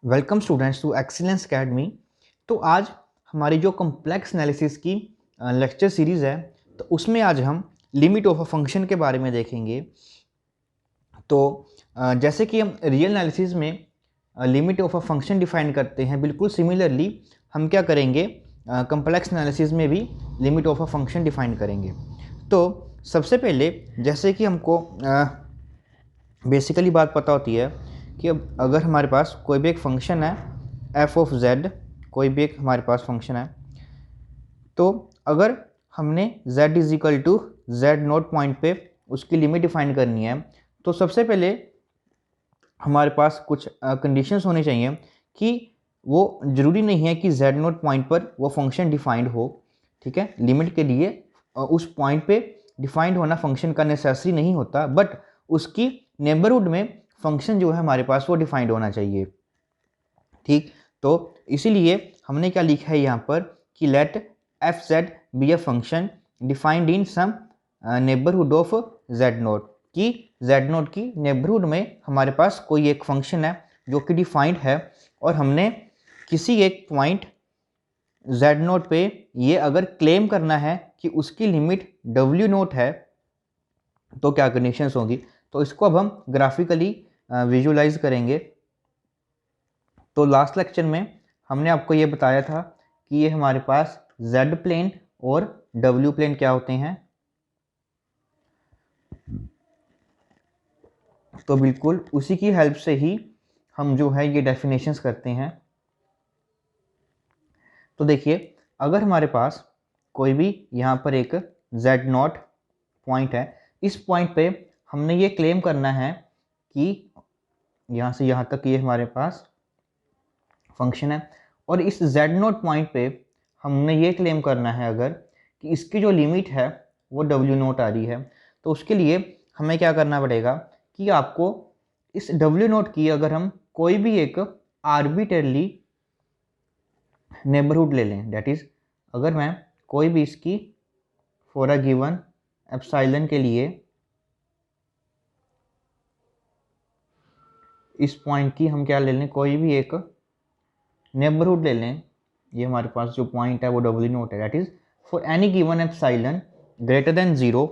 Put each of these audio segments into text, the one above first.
Welcome students to excellence academy. तो आज हमारी जो कॉम्प्लेक्स एनालिसिस की लेक्चर सीरीज़ है, तो उसमें आज हम लिमिट ऑफ अ फंक्शन के बारे में देखेंगे। तो जैसे कि हम रियल एनालिसिस में limit of a function define करते हैं, बिल्कुल सिमिलरली हम क्या करेंगे, कॉम्प्लेक्स एनालिसिस में भी limit of a function define करेंगे। तो सबसे पहले जैसे कि हमको बेसिकली बात पता होती है कि अब अगर हमारे पास कोई भी एक फंक्शन है एफ ऑफ जेड, कोई भी एक हमारे पास फंक्शन है, तो अगर हमने z is equal to z naught point पे उसकी लिमिट डिफाइन करनी है, तो सबसे पहले हमारे पास कुछ कंडीशंस होनी चाहिए कि वो ज़रूरी नहीं है कि z नोट पॉइंट पर वो फंक्शन डिफाइंड हो। ठीक है, लिमिट के लिए उस पॉइंट पे डिफाइंड होना फंक्शन का नेसेसरी नहीं होता, बट उसकी नेबरहुड में फंक्शन जो है हमारे पास वो डिफाइंड होना चाहिए। ठीक, तो इसीलिए हमने क्या लिखा है यहाँ पर कि let f z be a function defined in some neighbourhood of z naught, कि जेड नोट की नेबरहुड में हमारे पास कोई एक फंक्शन है जो कि डिफाइंड है, और हमने किसी एक पॉइंट जेड नोट पे ये अगर क्लेम करना है कि उसकी लिमिट डब्ल्यू नोट है, तो क्या कंडीशंस होंगी। तो इसको अब हम ग्राफिकली विजुलाइज करेंगे। तो लास्ट लेक्चर में हमने आपको ये बताया था कि ये हमारे पास z प्लेन और w प्लेन क्या होते हैं। तो बिल्कुल उसी की हेल्प से ही हम जो है ये डेफिनेशंस करते हैं। तो देखिए, अगर हमारे पास कोई भी यहाँ पर एक z नॉट पॉइंट है, इस पॉइंट पे हमने ये क्लेम करना है कि यहाँ से यहाँ तक ये हमारे पास फंक्शन है, और इस z नोट पॉइंट पे हमने ये क्लेम करना है अगर कि इसकी जो लिमिट है वो w नोट आ रही है, तो उसके लिए हमें क्या करना पड़ेगा कि आपको इस w नोट की अगर हम कोई भी एक आर्बिट्रेरली नेबरहुड ले लें, डेट इज़ अगर मैं कोई भी इसकी फॉर अ गिवन एप्सिलॉन के लिए इस पॉइंट की हम क्या ले लें, कोई भी एक नेबरहुड ले लें, ये हमारे पास जो पॉइंट है वो डब्ल्यू नोट है, that is for any given epsilon greater than 0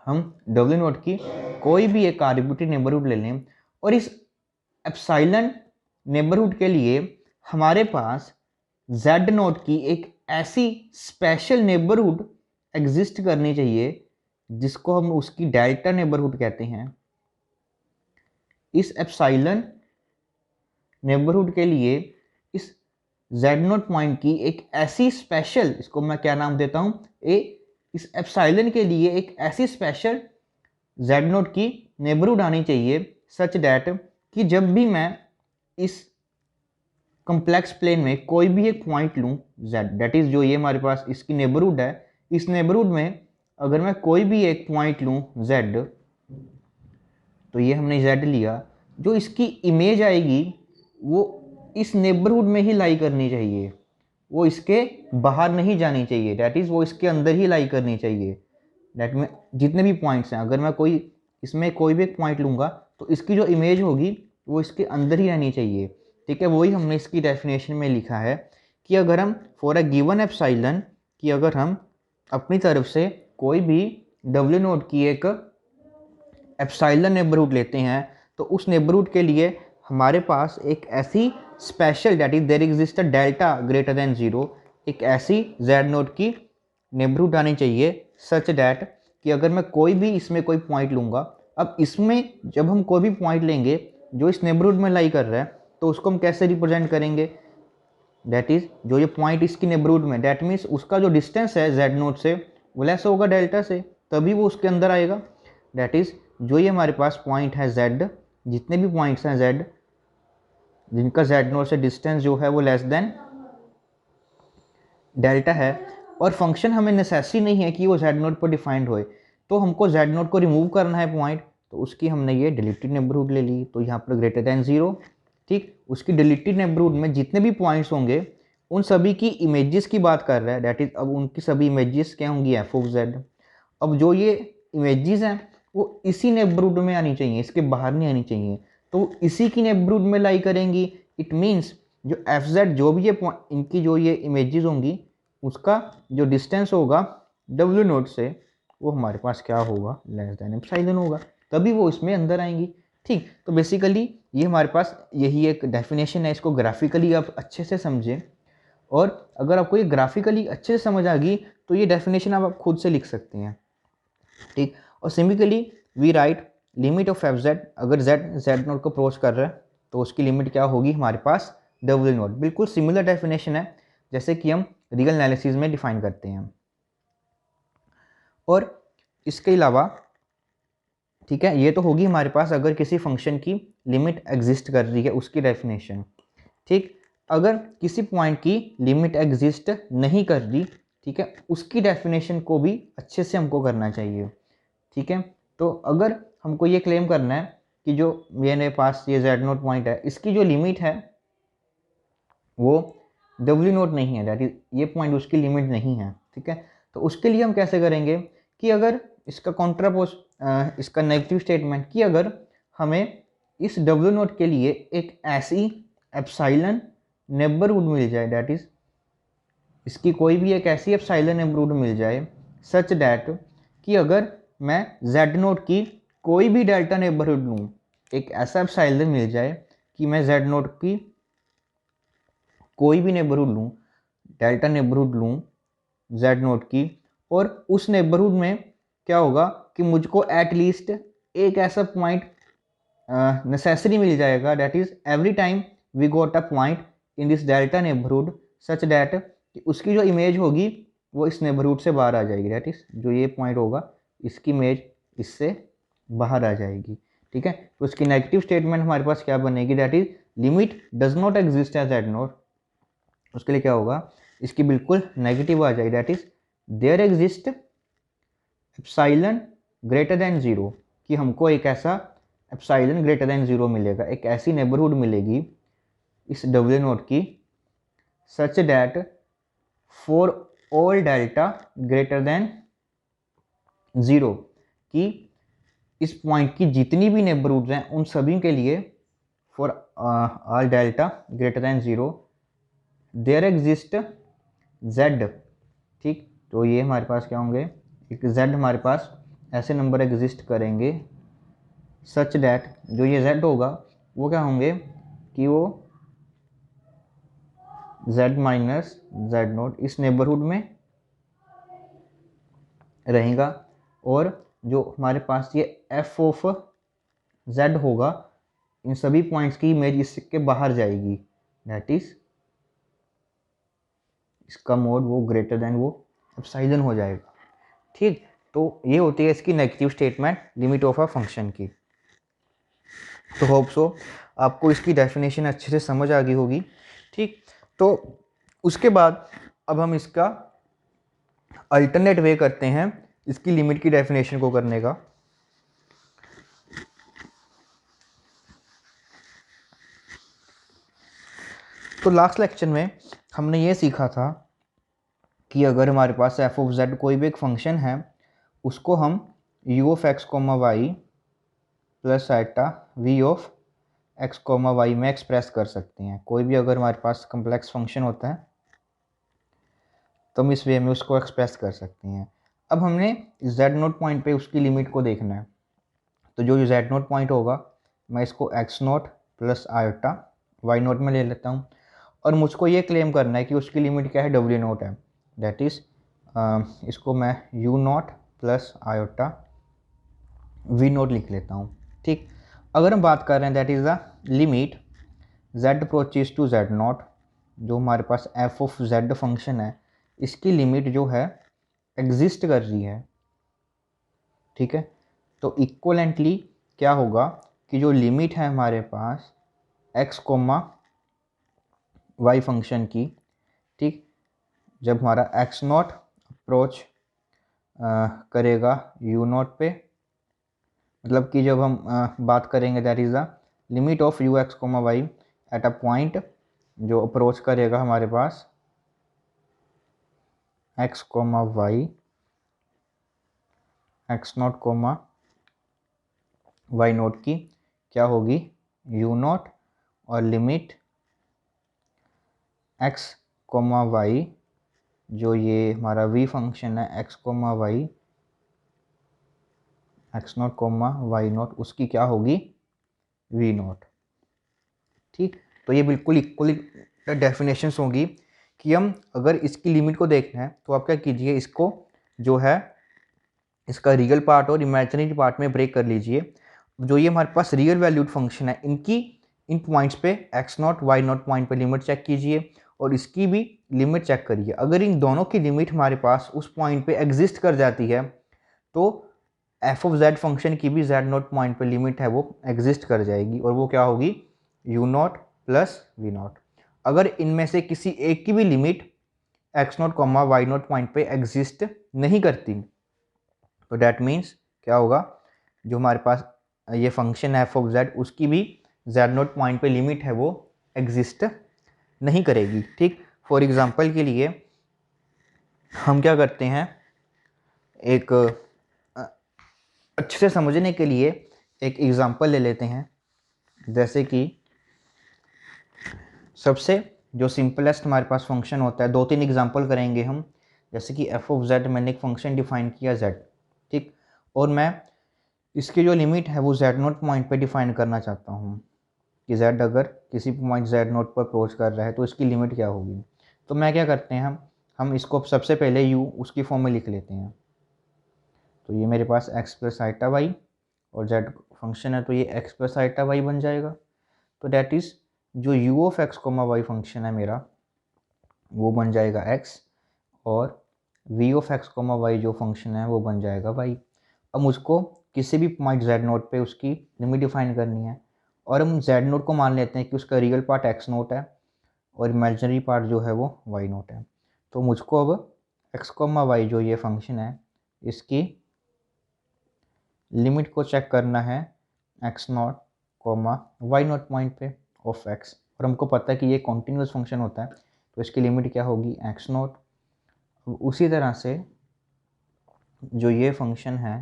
हम डब्ल्यू नोट की कोई भी एक आर्बिट्रेरी नेबरहुड ले लें, और इस एप्सिलॉन नेबरहुड के लिए हमारे पास जेड नोट की एक ऐसी स्पेशल नेबरहुड एग्जिस्ट करनी चाहिए जिसको हम उसकी डेल्टा नेबरहुड कहते हैं। इस एप्सिलॉन नेबरहुड के लिए इस जेड नोट पॉइंट की एक ऐसी स्पेशल, इसको मैं क्या नाम देता हूं, इस एप्सिलॉन के लिए एक ऐसी स्पेशल जेड नोट की नेबरहुड आनी चाहिए सच दैट कि जब भी मैं इस कॉम्प्लेक्स प्लेन में कोई भी एक पॉइंट लूं जेड, दैट इज जो ये हमारे पास इसकी नेबरहुड है, इस नेबरहुड में अगर मैं कोई भी एक पॉइंट लूं जेड, तो ये हमने जेड लिया, जो इसकी इमेज आएगी वो इस नेबरहुड में ही लाई करनी चाहिए, वो इसके बाहर नहीं जानी चाहिए, डैट इज़ वो इसके अंदर ही लाई करनी चाहिए। डैट में जितने भी पॉइंट्स हैं, अगर मैं कोई इसमें कोई भी एक पॉइंट लूँगा तो इसकी जो इमेज होगी वो इसके अंदर ही रहनी चाहिए। ठीक है, वही हमने इसकी डेफिनेशन में लिखा है कि अगर हम फॉर अ गिवन एप्सिलॉन कि अगर हम अपनी तरफ से कोई भी डब्ल्यू नोट की एक एप्सिलॉन नेबरहुड लेते हैं, तो उस नेबरहुड के लिए हमारे पास एक ऐसी special, that is there exist a delta greater than 0, एक ऐसी जेड नोट की नेबरहुड आनी चाहिए सच दैट कि अगर मैं कोई भी इसमें कोई पॉइंट लूँगा, अब इसमें जब हम कोई भी पॉइंट लेंगे जो इस नेबरहुड में लाई कर रहा है, तो उसको हम कैसे रिप्रेजेंट करेंगे, दैट इज जो ये पॉइंट इसकी नेबरहुड में, दैट मीन्स उसका जो डिस्टेंस है जेड नोट से वो लेस होगा डेल्टा से, तभी वो उसके अंदर आएगा। दैट इज जो ये हमारे पास पॉइंट है जेड, जितने भी पॉइंट्स हैं जेड जिनका जेड नोट से डिस्टेंस जो है वो लेस देन डेल्टा है, और फंक्शन हमें नेसेसरी नहीं है कि वो जेड नोट पर डिफाइंड होए, तो हमको जेड नोट को रिमूव करना है पॉइंट, तो उसकी हमने ये डिलीटेड नेबरहुड ले ली, तो यहाँ पर ग्रेटर देन 0। ठीक, उसकी डिलीटेड नेबरहुड में जितने भी पॉइंट्स होंगे उन सभी की इमेजेस की बात कर रहा है, दैट इज अब उनकी सभी इमेजेस क्या होंगी, एफ ऑफ जेड। अब जो ये इमेजेस हैं वो इसी नेबरहुड में आनी चाहिए, इसके बाहर नहीं आनी चाहिए। तो इसी की नेबरहुड में लाई करेंगी। इट मीन्स जो एफ जेड जो भी ये इनकी जो ये इमेजेस होंगी उसका जो डिस्टेंस होगा डब्ल्यू नोट से वो हमारे पास क्या होगा, लेस देन एप्सिलॉन होगा, तभी वो इसमें अंदर आएंगी। ठीक, तो बेसिकली ये हमारे पास यही एक डेफिनेशन है, इसको ग्राफिकली आप अच्छे से समझें। और अगर आपको ये ग्राफिकली अच्छे से समझ आ गई तो ये डेफिनेशन आप खुद से लिख सकते हैं। ठीक, और similarly we write limit of f z, अगर जेड नोट को अप्रोच कर रहा है तो उसकी लिमिट क्या होगी हमारे पास डब्ल्यू नोट। बिल्कुल सिमिलर डेफिनेशन है जैसे कि हम रियल एनालिसिस में डिफाइन करते हैं। और इसके अलावा ठीक है, ये तो होगी हमारे पास अगर किसी फंक्शन की लिमिट एग्जिस्ट कर रही है उसकी डेफिनेशन। ठीक, अगर किसी पॉइंट की लिमिट एग्जिस्ट नहीं कर रही, ठीक है, उसकी डेफिनेशन को भी अच्छे से हमको करना चाहिए। ठीक है, तो अगर हमको ये क्लेम करना है कि जो मेरे पास ये जेड नोट पॉइंट है इसकी जो लिमिट है वो डब्ल्यू नोट नहीं है, दैट इज ये पॉइंट उसकी लिमिट नहीं है। ठीक है, तो उसके लिए हम कैसे करेंगे कि अगर इसका कॉन्ट्रापोज इसका नेगेटिव स्टेटमेंट कि अगर हमें इस डब्ल्यू नोट के लिए एक ऐसी एप्सिलॉन नेबरहुड मिल जाए, दैट इज इसकी कोई भी एक ऐसी एप्सिलॉन नेबरहुड मिल जाए सच दैट कि अगर मैं जेड नोट की कोई भी डेल्टा नेबरहुड लूँ, एक ऐसा एप्सिलॉन मिल जाए कि मैं जेड नोट की कोई भी नेबरहुड लूँ, डेल्टा नेबरहुड लूँ जेड नोट की, और उस नेबरहुड में क्या होगा कि मुझको एटलीस्ट एक ऐसा पॉइंट नेसेसरी मिल जाएगा, that is every time we got a point in this delta neighbourhood such that उसकी जो इमेज होगी वो इस नेबरहुड से बाहर आ जाएगी, दैट इज जो ये पॉइंट होगा इसकी इमेज इससे बाहर आ जाएगी। ठीक है, तो उसकी नेगेटिव स्टेटमेंट हमारे पास क्या बनेगी, that is limit does not exist as z naught. उसके लिए क्या होगा, इसकी बिल्कुल नेगेटिव आ जाएगी, that is there exist epsilon greater than zero, कि हमको एक ऐसा एप्सिलॉन ग्रेटर देन जीरो मिलेगा, एक ऐसी नेबरहुड मिलेगी इस डब्ल्यू नोट की such that for all delta greater than zero, कि इस पॉइंट की जितनी भी नेबरहुड्स हैं उन सभी के लिए for all delta greater than zero there exist z. ठीक, तो ये हमारे पास क्या होंगे, एक जेड हमारे पास ऐसे नंबर एग्जिस्ट करेंगे सच दैट जो ये जेड होगा वो क्या होंगे कि वो जेड माइनस जेड नोट इस नेबरहुड में रहेगा, और जो हमारे पास ये एफ ऑफ जेड होगा इन सभी पॉइंट्स की इमेज इसके बाहर जाएगी, दैट इज इसका मोड वो ग्रेटर देन वो एप्सिलॉन हो जाएगा। ठीक, तो ये होती है इसकी negative statement limit of a function की। तो होप सो आपको इसकी डेफिनेशन अच्छे से समझ आ गई होगी। ठीक, तो उसके बाद अब हम इसका अल्टरनेट वे करते हैं इसकी लिमिट की डेफिनेशन को करने का। तो लास्ट लेक्चर में हमने ये सीखा था कि अगर हमारे पास एफ ऑफ जेड कोई भी एक फंक्शन है उसको हम u of x comma y plus eta v of x comma y में एक्सप्रेस कर सकते हैं। कोई भी अगर हमारे पास कम्प्लेक्स फंक्शन होता है तो हम इस वे में उसको एक्सप्रेस कर सकते हैं। अब हमने जेड नोट पॉइंट पे उसकी लिमिट को देखना है, तो जो जेड नोट पॉइंट होगा मैं इसको x naught plus iota y naught में ले लेता हूँ, और मुझको ये क्लेम करना है कि उसकी लिमिट क्या है, डब्ल्यू नोट है, दैट इज़ इसको मैं u naught plus iota v naught लिख लेता हूँ। ठीक, अगर हम बात कर रहे हैं that is the limit z approaches to z naught, जो हमारे पास एफ ऑफ जेड फंक्शन है इसकी लिमिट जो है एग्जिस्ट कर रही है। ठीक है, तो इक्वलेंटली क्या होगा कि जो लिमिट है हमारे पास एक्स कोमा वाई फंक्शन की, ठीक, जब हमारा एक्स नॉट अप्रोच करेगा यू नॉट पे, मतलब कि जब हम बात करेंगे that is the limit of u x comma y at a point जो अप्रोच करेगा हमारे पास x comma y x naught comma y naught की क्या होगी, यू नॉट और लिमिट एक्स कोमा वाई, जो ये हमारा वी फंक्शन है x comma y, x naught comma y naught, उसकी क्या होगी वी नॉट। ठीक, तो ये बिल्कुल इक्वली डेफिनेशंस होगी कि हम अगर इसकी लिमिट को देखना है तो आप क्या कीजिए, इसको जो है इसका रियल पार्ट और इमेजिनरी पार्ट में ब्रेक कर लीजिए। जो ये हमारे पास रियल वैल्यूड फंक्शन है, इनकी इन पॉइंट्स पे x naught y naught point पे लिमिट चेक कीजिए और इसकी भी लिमिट चेक करिए। अगर इन दोनों की लिमिट हमारे पास उस पॉइंट पे एग्जिस्ट कर जाती है तो एफ ऑफ जेड फंक्शन की भी जेड नॉट पॉइंट पे लिमिट है वो एग्जिस्ट कर जाएगी और वो क्या होगी u naught plus v naught. अगर इनमें से किसी एक की भी limit x naught comma y naught point पे एग्जिस्ट नहीं करती तो डैट मीन्स क्या होगा, जो हमारे पास ये फंक्शन है एफ ऑफ जेड, उसकी भी जेड नॉट पॉइंट पे लिमिट है वो एग्जिस्ट नहीं करेगी। ठीक, फॉर एग्जांपल के लिए हम क्या करते हैं, एक अच्छे से समझने के लिए एक एग्जांपल ले लेते हैं। जैसे कि सबसे जो सिंपलेस्ट हमारे पास फंक्शन होता है, 2-3 एग्जांपल करेंगे हम। जैसे कि एफ ऑफ जेड, मैंने एक फंक्शन डिफाइन किया जेड, ठीक, और मैं इसकी जो लिमिट है वो जेड नोट पॉइंट पे डिफाइन करना चाहता हूँ कि जेड अगर किसी पॉइंट जेड नोट पर अप्रोच कर रहा है तो इसकी लिमिट क्या होगी। तो मैं क्या करते हैं, हम इसको सबसे पहले यू उसकी फॉर्म में लिख लेते हैं। तो ये मेरे पास एक्स प्लस आइटा वाई और जेड फंक्शन है तो ये एक्स प्लस आइटा वाई बन जाएगा। तो डैट इज़ जो u of x comma y function है मेरा वो बन जाएगा एक्स और v of x comma y जो फंक्शन है वो बन जाएगा वाई। अब मुझको किसी भी पॉइंट जेड नोट पे उसकी लिमिट डिफाइन करनी है और हम जेड नोट को मान लेते हैं कि उसका रियल पार्ट एक्स नोट है और इमेजिनरी पार्ट जो है वो वाई नोट है। तो मुझको अब एक्स कोमा वाई जो ये फंक्शन है इसकी लिमिट को चेक करना है x naught comma y naught point पे ऑफ एक्स, और हमको पता है कि ये कॉन्टिन्यूस फंक्शन होता है तो इसकी लिमिट क्या होगी एक्स नॉट। उसी तरह से जो ये फंक्शन है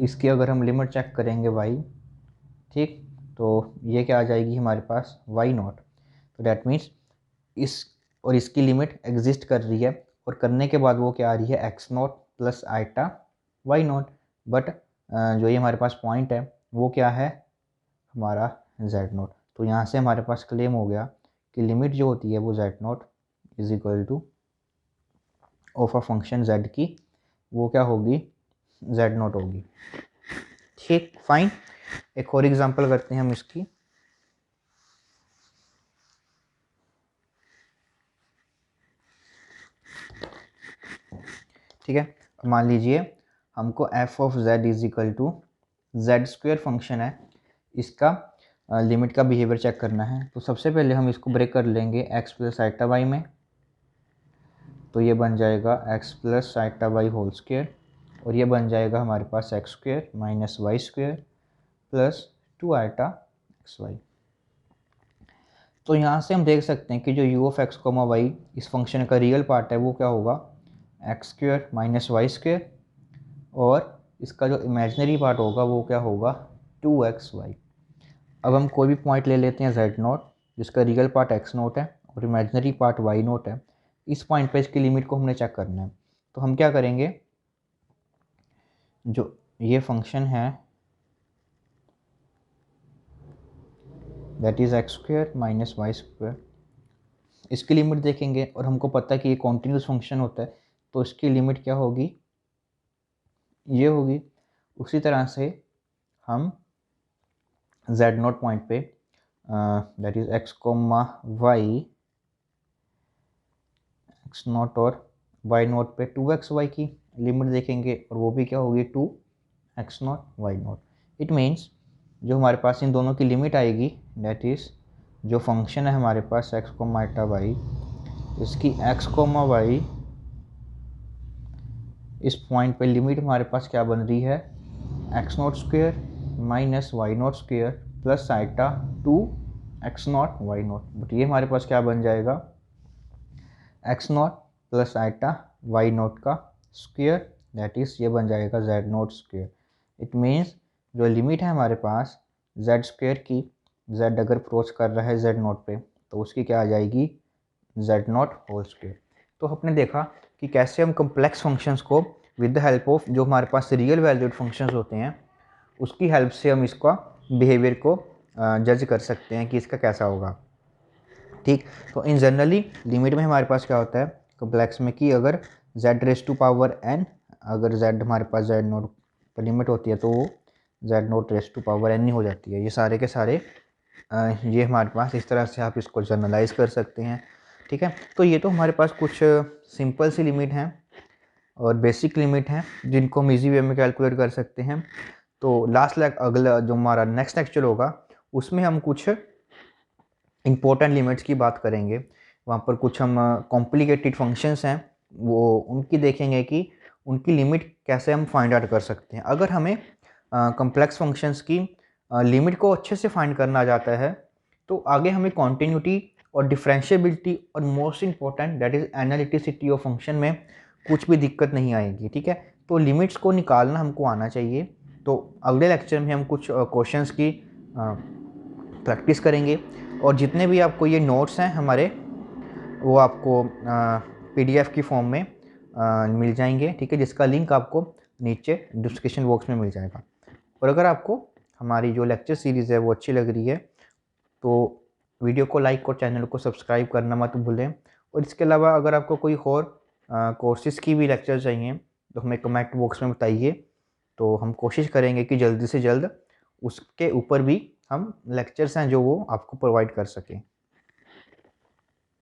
इसकी अगर हम लिमिट चेक करेंगे वाई, ठीक, तो ये क्या आ जाएगी हमारे पास वाई नॉट। तो डैट मीन्स इस और इसकी लिमिट एग्जिस्ट कर रही है और करने के बाद वो क्या आ रही है x naught plus iota y naught. But जो ये हमारे पास पॉइंट है वो क्या है हमारा जेड नॉट। तो यहाँ से हमारे पास क्लेम हो गया कि लिमिट जो होती है वो Z not is equal two of a function Z की वो क्या होगी जेड नॉट होगी। ठीक, फाइन। एक और एग्जांपल करते हैं हम इसकी। ठीक है, मान लीजिए हमको f of z is equal to z square function है, इसका लिमिट का बिहेवियर चेक करना है। तो सबसे पहले हम इसको ब्रेक कर लेंगे एक्स प्लस आइटा वाई में। तो ये बन जाएगा x plus iota y whole square और ये बन जाएगा हमारे पास x square minus y square plus 2 iota x y. तो यहाँ से हम देख सकते हैं कि जो u of x comma y इस फंक्शन का रियल पार्ट है वो क्या होगा x square minus y square और इसका जो इमेजिनरी पार्ट होगा वो क्या होगा 2xy। अब हम कोई भी पॉइंट ले लेते हैं z नोट जिसका रियल पार्ट x नोट है और इमेजिनरी पार्ट y नोट है। इस पॉइंट पे इसकी लिमिट को हमने चेक करना है। तो हम क्या करेंगे, जो ये फंक्शन है that is x square minus y square, इसकी लिमिट देखेंगे और हमको पता है कि ये कॉन्टीन्यूस फंक्शन होता है तो इसकी लिमिट क्या होगी ये होगी। उसी तरह से हम z नोट पॉइंट पे that is x comma y x naught और y नोट पे 2xy की लिमिट देखेंगे और वो भी क्या होगी 2x naught y naught. It means जो हमारे पास इन दोनों की लिमिट आएगी दैट इज़ जो फंक्शन है हमारे पास x कोमा आइटा वाई, इसकी x कोमा वाई इस पॉइंट पे लिमिट हमारे पास क्या बन रही है x naught square minus y naught square plus iota 2x naught y naught. But ये हमारे पास क्या बन जाएगा x naught plus iota y naught का स्क्वेयर दैट इज ये बन जाएगा z naught square. It means जो लिमिट है हमारे पास जेड स्क्वेयर की, जेड अगर अप्रोच कर रहा है जेड नॉट पे तो उसकी क्या आ जाएगी, जेड नॉट होल स्क्वेयर। तो आपने देखा कि कैसे हम कम्प्लेक्स फंक्शंस को विद द हेल्प ऑफ जो हमारे पास रियल वैल्यूड फंक्शंस होते हैं उसकी हेल्प से हम इसका बिहेवियर को जज कर सकते हैं कि इसका कैसा होगा। ठीक, तो इन जनरली लिमिट में हमारे पास क्या होता है कम्प्लेक्स में कि अगर z raise to power n, अगर z हमारे पास z नोट पर लिमिट होती है तो वो z naught raise to power n ही हो जाती है। ये सारे के सारे ये हमारे पास इस तरह से आप इसको जनरलाइज कर सकते हैं। ठीक है, तो ये तो हमारे पास कुछ सिंपल सी लिमिट हैं और बेसिक लिमिट हैं जिनको हम ईजी वे में कैलकुलेट कर सकते हैं। तो अगला जो हमारा नेक्स्ट लेक्चर होगा उसमें हम कुछ इम्पोर्टेंट लिमिट्स की बात करेंगे। वहाँ पर कुछ हम कॉम्प्लिकेटेड फंक्शंस हैं वो उनकी देखेंगे कि उनकी लिमिट कैसे हम फाइंड आउट कर सकते हैं। अगर हमें कॉम्प्लेक्स फंक्शंस की लिमिट को अच्छे से फाइंड करना आ जाता है तो आगे हमें कॉन्टिन्यूटी और डिफरेंशिएबिलिटी और most important that is analyticity of function में कुछ भी दिक्कत नहीं आएगी। ठीक है, तो लिमिट्स को निकालना हमको आना चाहिए। तो अगले लेक्चर में हम कुछ क्वेश्चंस की प्रैक्टिस करेंगे और जितने भी आपको ये नोट्स हैं हमारे वो आपको PDF की फॉर्म में मिल जाएंगे। ठीक है, जिसका लिंक आपको नीचे डिस्क्रिप्शन बॉक्स में मिल जाएगा। और अगर आपको हमारी जो लेक्चर सीरीज़ है वो अच्छी लग रही है तो वीडियो को लाइक और चैनल को सब्सक्राइब करना मत भूलें। और इसके अलावा अगर आपको कोई और कोर्सेज़ की भी लेक्चर चाहिए तो हमें कमेंट बॉक्स में बताइए, तो हम कोशिश करेंगे कि जल्दी से जल्द उसके ऊपर भी हम लेक्चर्स हैं जो वो आपको प्रोवाइड कर सकें।